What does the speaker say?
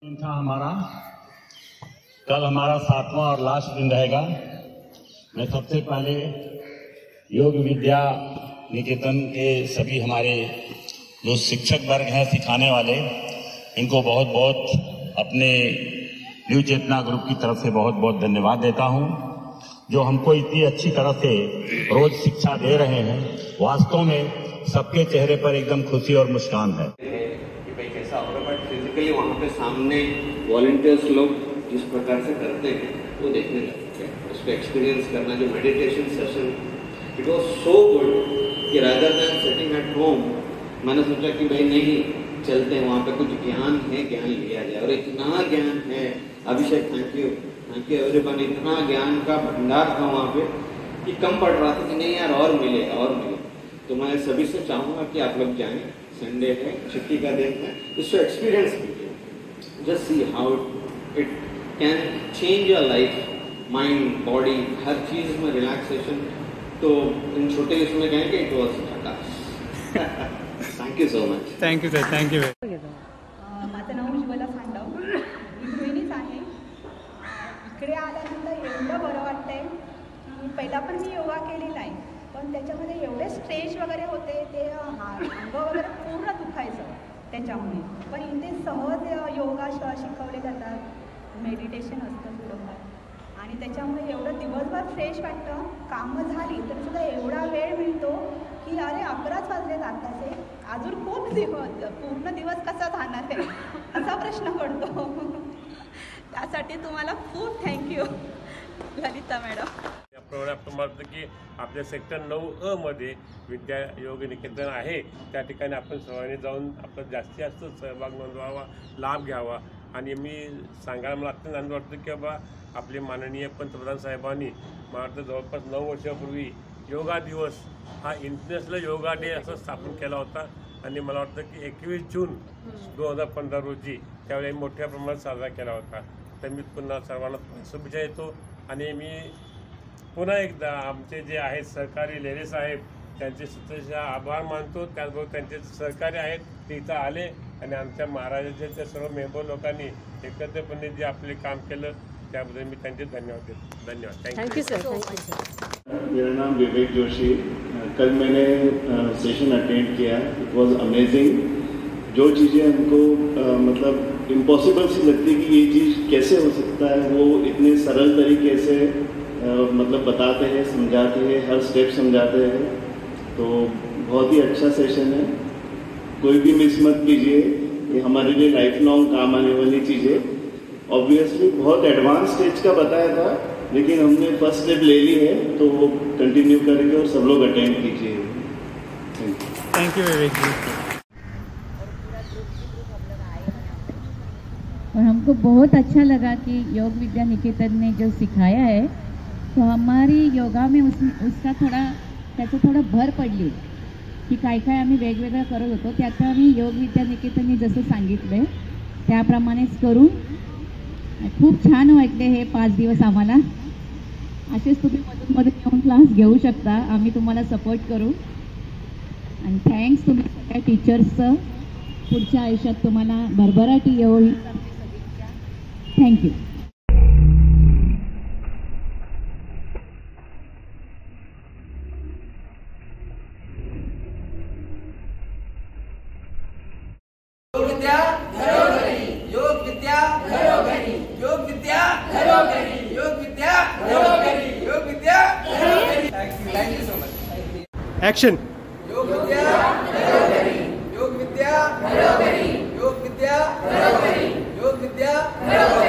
दिन था हमारा, कल हमारा 7वां और लास्ट दिन रहेगा। मैं सबसे पहले योग विद्या निकेतन के सभी हमारे जो शिक्षक वर्ग हैं, सिखाने वाले, इनको बहुत बहुत अपने न्यू चेतना ग्रुप की तरफ से बहुत बहुत धन्यवाद देता हूं, जो हमको इतनी अच्छी तरह से रोज शिक्षा दे रहे हैं। वास्तव में सबके चेहरे पर एकदम खुशी और मुस्कान है कि भाई कैसा होगा, बट फिजिकली वहाँ पे सामने वॉलंटियर्स लोग जिस प्रकार से करते हैं वो देखने लगते हैं, उसको एक्सपीरियंस करना। जो meditation session, it was so good कि rather than sitting at home, मैंने सोचा कि भाई नहीं, चलते हैं वहाँ पे, कुछ ज्ञान है, ज्ञान लिया जाए। और इतना ज्ञान है, अभिषेक थैंक यू एवरीवन, इतना ज्ञान का भंडार था वहाँ पे कि कम पड़ रहा था कि नहीं यार और मिले और मिले। तो मैं सभी से चाहूँगा कि आप लोग जाएं, संडे है, छुट्टी का दिन है, इसको एक्सपीरियंस कीजिए, just see how it can change your life, mind, body, हर चीज़ में रिलैक्सेशन। तो इन छोटे इसमें कहें कि it was thank you so much. Thank you sir, thank you. माझं नाव उज्ज्वला सांडव, मी गृहिणीच आहे। इकडे आल्यानंतर एवढं बरं वाटतंय की पहिला पण मी योगा केलेला आहे, पण त्याच्यामध्ये एवढे स्ट्रेच वगैरे होते, ते अंग वगैरे पूर्ण दुखायचं त्याच्यामुळे। पण इथे सहज योगा शिकवले जातात, मेडिटेशन असतं थोडंफार, आणि त्याच्यामुळे एवढं दिवसभर फ्रेश वाटतं। कामं झाली तरी सुद्धा एवढा वेळ मिळतो की अरे 11च वाजले आताचे, अजून खूप पूर्ण दिवस कसा जाणार आहे असा प्रश्न पडतो। त्यासाठी तुम्हाला खूप थँक्यू ललिता मॅडम। आपण म्हणतो की आपल्या सेक्टर 9A मध्ये विद्या योग निकेतन आहे, त्या ठिकाणी आपण सर्वांनी जाऊन आपला जास्तीत जास्त सहभाग नोंदवावा, लाभ घ्यावा। आणि मी सांगायला मला अत्यंत आनंद वाटतो की बाबा आपले माननीय पंतप्रधान साहेबांनी मला वाटतं जवळपास 9 वर्षापूर्वी योगा दिवस हा इंटरनॅशनल योगा डे असं स्थापन केला होता। आणि मला वाटतं की 21 जून 2015 रोजी त्यावेळी मोठ्या प्रमाणात साजरा केला होता। तर मी पुन्हा सर्वांना शुभेच्छा देतो आणि मी पुन्हा एकदा आमचे जे आहेत सहकारी लेले साहेब त्यांचे सतत आभार मानतो। त्याचबरोबर त्यांचे सहकारी आहेत ते इथं आले आणि आमच्या महाराजाचे त्या सर्व मेंबर लोकांनी एकत्रितपणे जे आपले काम केलं त्याबद्दल मी त्यांचे धन्यवाद देतो। धन्यवाद, थैंक यू सर। मेरा नाम विवेक जोशी। कल मैंने सेशन अटेंड किया, इट वाज अमेजिंग। जो चीज़ें हमको मतलब इम्पॉसिबल सी लगती कि ये चीज़ कैसे हो सकता है, वो इतने सरल तरीके से मतलब बताते हैं, समझाते हैं, हर स्टेप समझाते हैं। तो बहुत ही अच्छा सेशन है, कोई भी मिस मत कीजिए, ये हमारे लिए लाइफ लॉन्ग काम आने वाली चीज़ें। ऑब्वियसली बहुत एडवांस स्टेज का बताया था, लेकिन हमने फर्स्ट स्टेप ले ली है, तो वो कंटिन्यू करेंगे और सब लोग अटेंड कीजिए। थैंक यू विवेक जी। और हमको बहुत अच्छा लगा कि योग विद्या निकेतन ने जो सिखाया है, तो हमारी योगा में उसका त्याचं थोडं भर पडली की काय काय आम्ही वेगवेगळं करत होतो, त्यात आम्ही योग विद्या निकेतनने जसं सांगितलं त्याप्रमाणेच करू। खूप छान वाटले हे 5 दिवस आम्हाला। असेच तुम्ही मधून येऊन क्लास घेऊ शकता, आम्ही तुम्हाला सपोर्ट करू। आणि थँक्स तुम्ही सगळ्या टीचर्सचं, पुढच्या आयुष्यात तुम्हाला भरभराटी येऊ। थँक्यू। योग विद्या घरोघरी, योग विद्या घरोघरी, योग विद्या घरोघरी, योग विद्या घरोघरी। Thank you so much. Action. योग विद्या घरोघरी, योग विद्या घरोघरी, योग विद्या घरोघरी, योग विद्या घरोघरी।